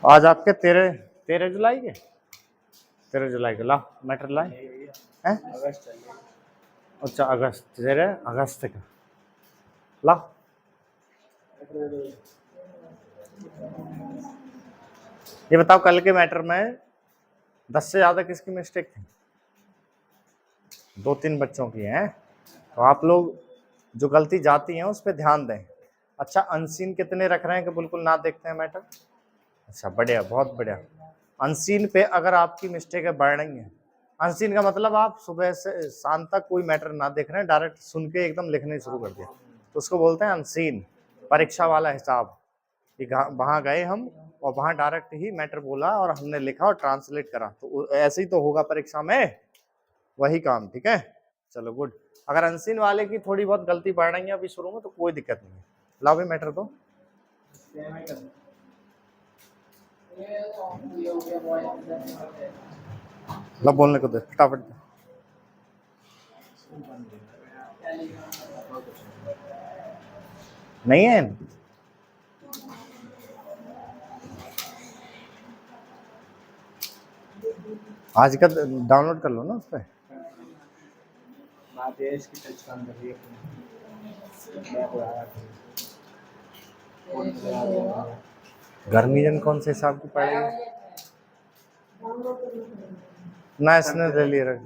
आज आपके 13 जुलाई के 13 जुलाई के ला मैटर लाए हैं। अच्छा अगस्त 13 अगस्त का ला। ये बताओ कल के मैटर में 10 से ज्यादा किसकी मिस्टेक थी? 2-3 बच्चों की है। तो आप लोग जो गलती जाती है उस पर ध्यान दें। अच्छा अनसीन कितने रख रहे हैं कि बिल्कुल ना देखते हैं मैटर? अच्छा बढ़िया, बहुत बढ़िया। अनसीन पे अगर आपकी मिस्टेक बढ़ रही है, अनसीन का मतलब आप सुबह से शाम तक कोई मैटर ना देख रहे हैं, डायरेक्ट सुन के एकदम लिखने शुरू कर दिया, तो उसको बोलते हैं अनसीन। परीक्षा वाला हिसाब कि वहां गए हम और वहां डायरेक्ट ही मैटर बोला और हमने लिखा और ट्रांसलेट करा, तो ऐसे ही तो होगा परीक्षा में, वही काम। ठीक है, चलो गुड। अगर अनसीन वाले की थोड़ी बहुत गलती बढ़ रही है अभी शुरू में तो कोई दिक्कत नहीं है। लाओ भी मैटर दो। ला बोलने को दे फटाफट। नहीं है आज का डाउनलोड कर लो ना उस पर। गर्मी जन कौन से हिसाब की पड़ेगी ना, इसने ले लिए रख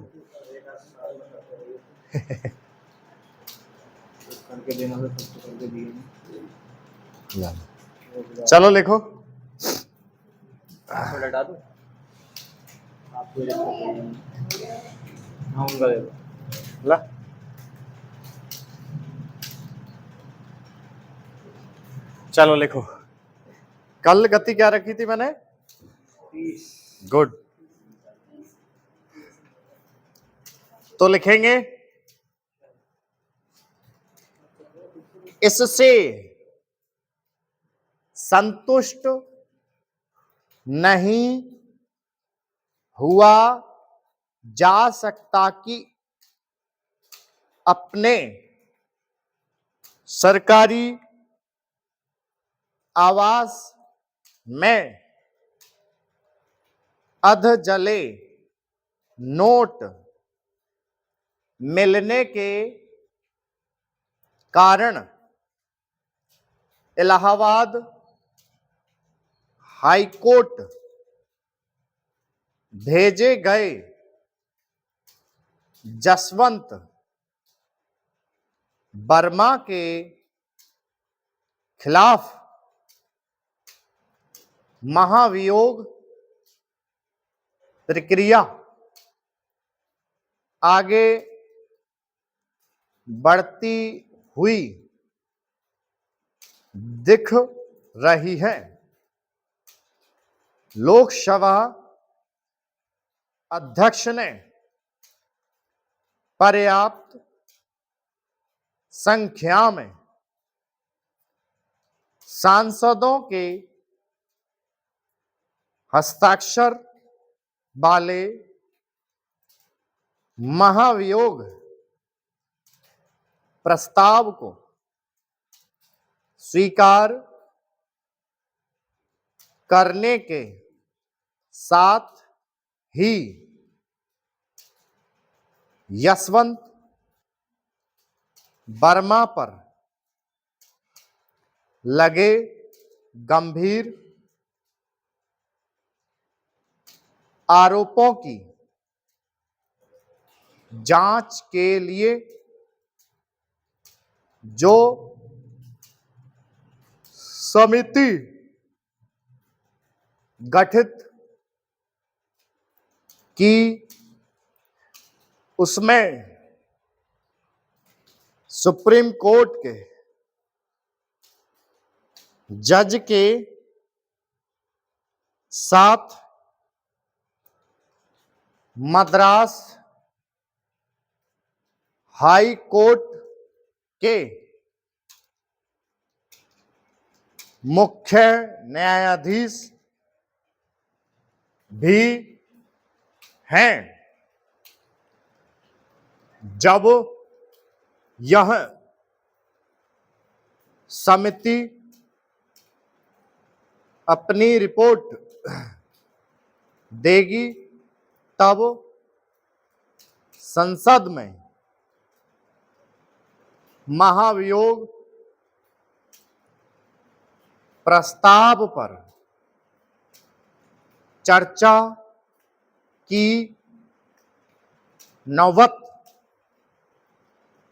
चलो लिखो। ला चलो लिखो। कल गति क्या रखी थी मैंने? गुड। तो लिखेंगे इससे संतुष्ट नहीं हुआ जा सकता कि अपने सरकारी आवास में अधजले नोट मिलने के कारण इलाहाबाद हाईकोर्ट भेजे गए जसवंत वर्मा के खिलाफ महाभियोग प्रक्रिया आगे बढ़ती हुई दिख रही है। लोकसभा अध्यक्ष ने पर्याप्त संख्या में सांसदों के हस्ताक्षर वाले महाभियोग प्रस्ताव को स्वीकार करने के साथ ही यशवंत वर्मा पर लगे गंभीर आरोपों की जांच के लिए जो समिति गठित की उसमें सुप्रीम कोर्ट के जज के साथ मद्रास हाई कोर्ट के मुख्य न्यायाधीश भी हैं। जब यह समिति अपनी रिपोर्ट देगी तब संसद में महाभियोग प्रस्ताव पर चर्चा की नौबत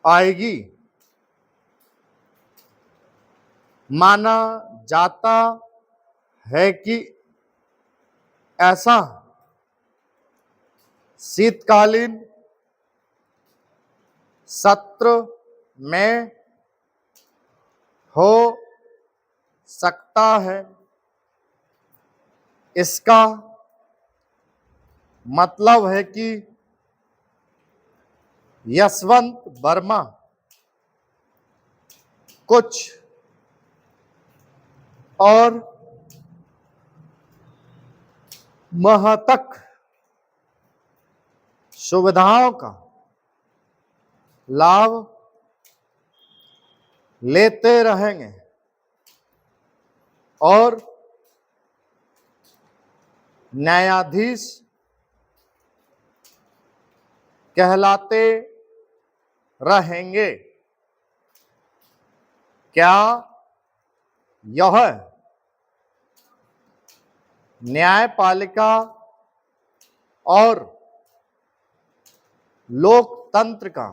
आएगी। माना जाता है कि ऐसा शीतकालीन सत्र में हो सकता है। इसका मतलब है कि यशवंत वर्मा कुछ और माह तक सुविधाओं का लाभ लेते रहेंगे और न्यायाधीश कहलाते रहेंगे। क्या यह न्यायपालिका और लोकतंत्र का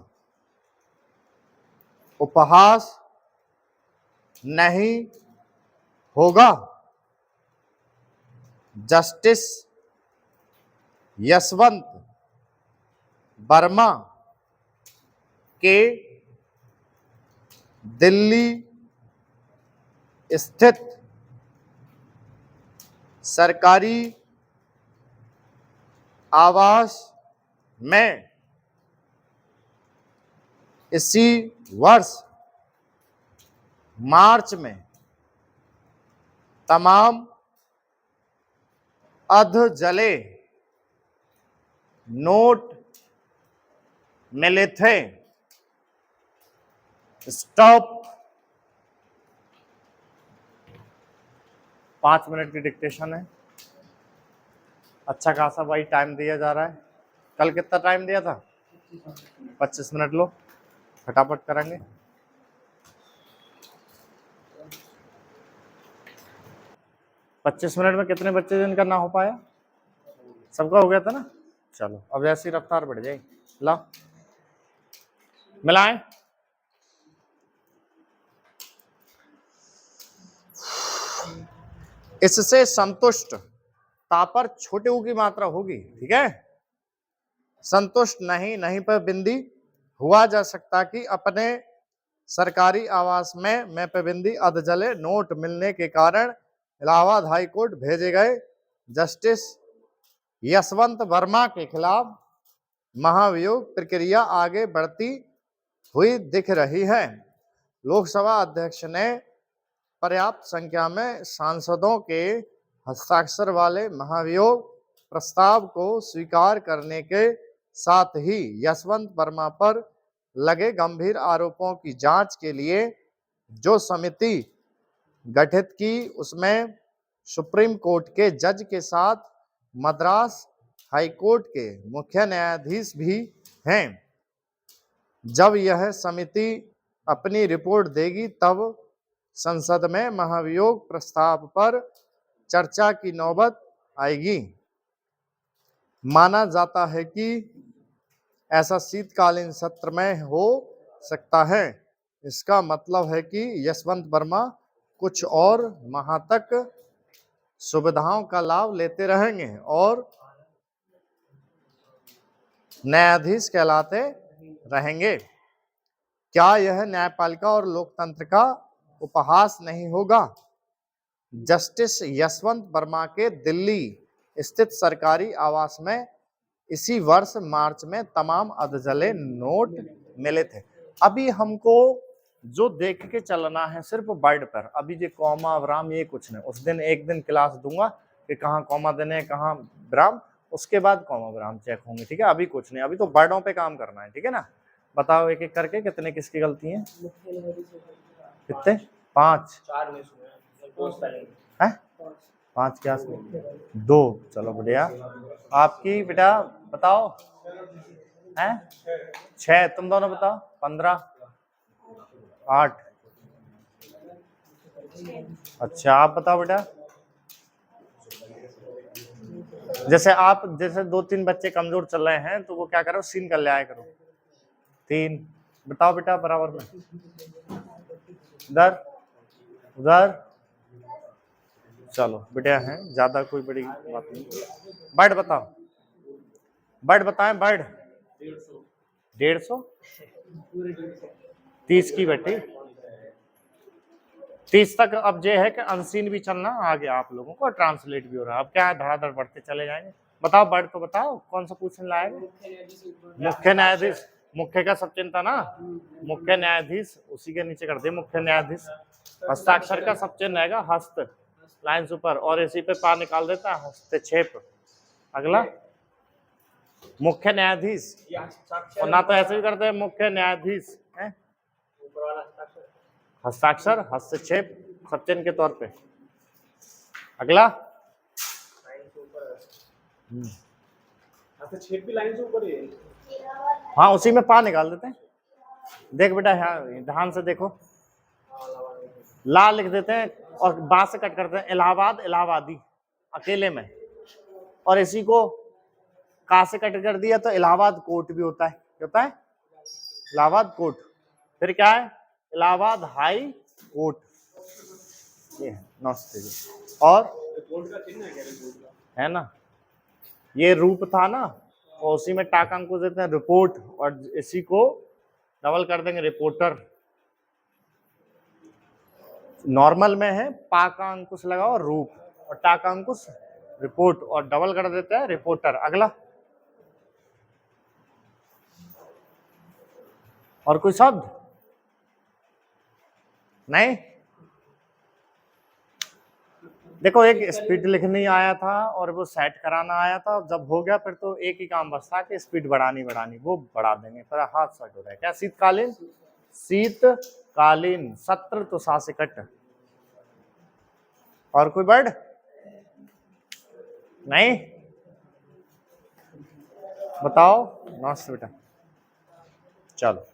उपहास नहीं होगा? जस्टिस यशवंत वर्मा के दिल्ली स्थित सरकारी आवास में इसी वर्ष मार्च में तमाम अधजले नोट मिले थे। स्टॉप। 5 मिनट की डिक्टेशन है। अच्छा खासा भाई टाइम दिया जा रहा है। कल कितना टाइम दिया था? 25 मिनट लो, फटाफट करेंगे। पच्चीस मिनट में कितने बच्चे जिनका ना हो पाया? सबका हो गया था ना? चलो अब ऐसी रफ्तार बढ़ जाएगी। ला मिलाएं। इससे संतुष्ट ता पर छोटे ऊ की मात्रा होगी, ठीक है। संतुष्ट नहीं पर बिंदी हुआ जा सकता कि अपने सरकारी आवास में मैं पाबंदी अधजले नोट मिलने के कारण इलाहाबाद हाई कोर्ट भेजे गए जस्टिस यशवंत वर्मा के खिलाफ महाभियोग प्रक्रिया आगे बढ़ती हुई दिख रही है। लोकसभा अध्यक्ष ने पर्याप्त संख्या में सांसदों के हस्ताक्षर वाले महाभियोग प्रस्ताव को स्वीकार करने के साथ ही यशवंत वर्मा पर लगे गंभीर आरोपों की जांच के लिए जो समिति गठित की उसमें सुप्रीम कोर्ट के जज के साथ मद्रास हाई कोर्ट के मुख्य न्यायाधीश भी हैं। जब यह समिति अपनी रिपोर्ट देगी तब संसद में महाभियोग प्रस्ताव पर चर्चा की नौबत आएगी। माना जाता है कि ऐसा शीतकालीन सत्र में हो सकता है। इसका मतलब है कि यशवंत वर्मा कुछ और माह तक सुविधाओं का लाभ लेते रहेंगे और न्यायाधीश कहलाते रहेंगे। क्या यह न्यायपालिका और लोकतंत्र का उपहास नहीं होगा? जस्टिस यशवंत वर्मा के दिल्ली स्थित सरकारी आवास में इसी वर्ष मार्च में तमाम अधजले नोट मिले थे। अभी हमको जो देख के चलना है सिर्फ वर्ड पर। अभी ये कॉमा विराम ये कुछ नहीं। उस दिन एक दिन क्लास दूंगा कि कहाँ कॉमा देने कहाँ विराम, उसके बाद कॉमा विराम चेक होंगे, ठीक है। अभी कुछ नहीं, अभी तो वर्डों पे काम करना है, ठीक है ना। बताओ एक एक करके कितने किसकी गलती है? कितने? 5 है। 5 के आसपास 2। चलो बढ़िया। आपकी बेटा बताओ हैं 6, तुम दोनों बताओ 15 8। अच्छा आप बताओ बेटा। जैसे 2-3 बच्चे कमजोर चल रहे हैं तो वो क्या करो सीन कर ले आया करो 3। बताओ बेटा बराबर में इधर उधर। चलो बेटा है ज्यादा कोई बड़ी बात नहीं। बर्ड बताओ बर्ड बताएं बर्ड 150 30 की बेटी 30 तक। अब ये है कि अनसीन भी चलना आ गया आप लोगों को ट्रांसलेट भी हो रहा है। अब क्या है धड़ाधड़ बढ़ते चले जाएंगे। बताओ बर्ड तो बताओ कौन सा क्वेश्चन लाएगा। मुख्य न्यायाधीश मुख्य का सब चिंता ना मुख्य न्यायाधीश उसी के नीचे कर दे मुख्य न्यायाधीश। हस्ताक्षर का सब चिन्ह रहेगा हस्त लाइन ऊपर और इसी पे पा निकाल देता है हस्तक्षेप। अगला मुख्य न्यायाधीश और ना तो ऐसे भी करते हैं मुख्य न्यायाधीश है हस्ताक्षर हस्तक्षेप सब चिन्ह के तौर पे। अगला हस्तक्षेप भी लाइन से ऊपर ही है। हाँ उसी में पा निकाल देते हैं। देख बेटा यहाँ ध्यान से देखो ला लिख देते हैं और बा से कट करते हैं इलाहाबाद इलाहाबादी अकेले में और इसी को का से कट कर दिया तो इलाहाबाद कोर्ट भी होता है। क्या होता है इलाहाबाद कोर्ट। फिर क्या है इलाहाबाद हाई कोर्ट। ये है नमस्ते जी। और कोर्ट का चिन्ह है क्या कोर्ट का है ना ये रूप था ना और उसी में टाका अंकुश देते हैं रिपोर्ट और इसी को डबल कर देंगे रिपोर्टर। नॉर्मल में है पा का अंकुश लगाओ रूप और टा का अंकुश रिपोर्ट और डबल कर देते हैं रिपोर्टर। अगला और कोई शब्द नहीं। देखो एक स्पीड लिखनी आया था और वो सेट कराना आया था। जब हो गया फिर तो एक ही काम बचता कि स्पीड बढ़ानी वो बढ़ा देंगे फिर हाथ सेट हो रहा है। क्या शीतकालीन सत्र तो सा से कट। और कोई वर्ड नहीं बताओ नमस्ते बेटा। चलो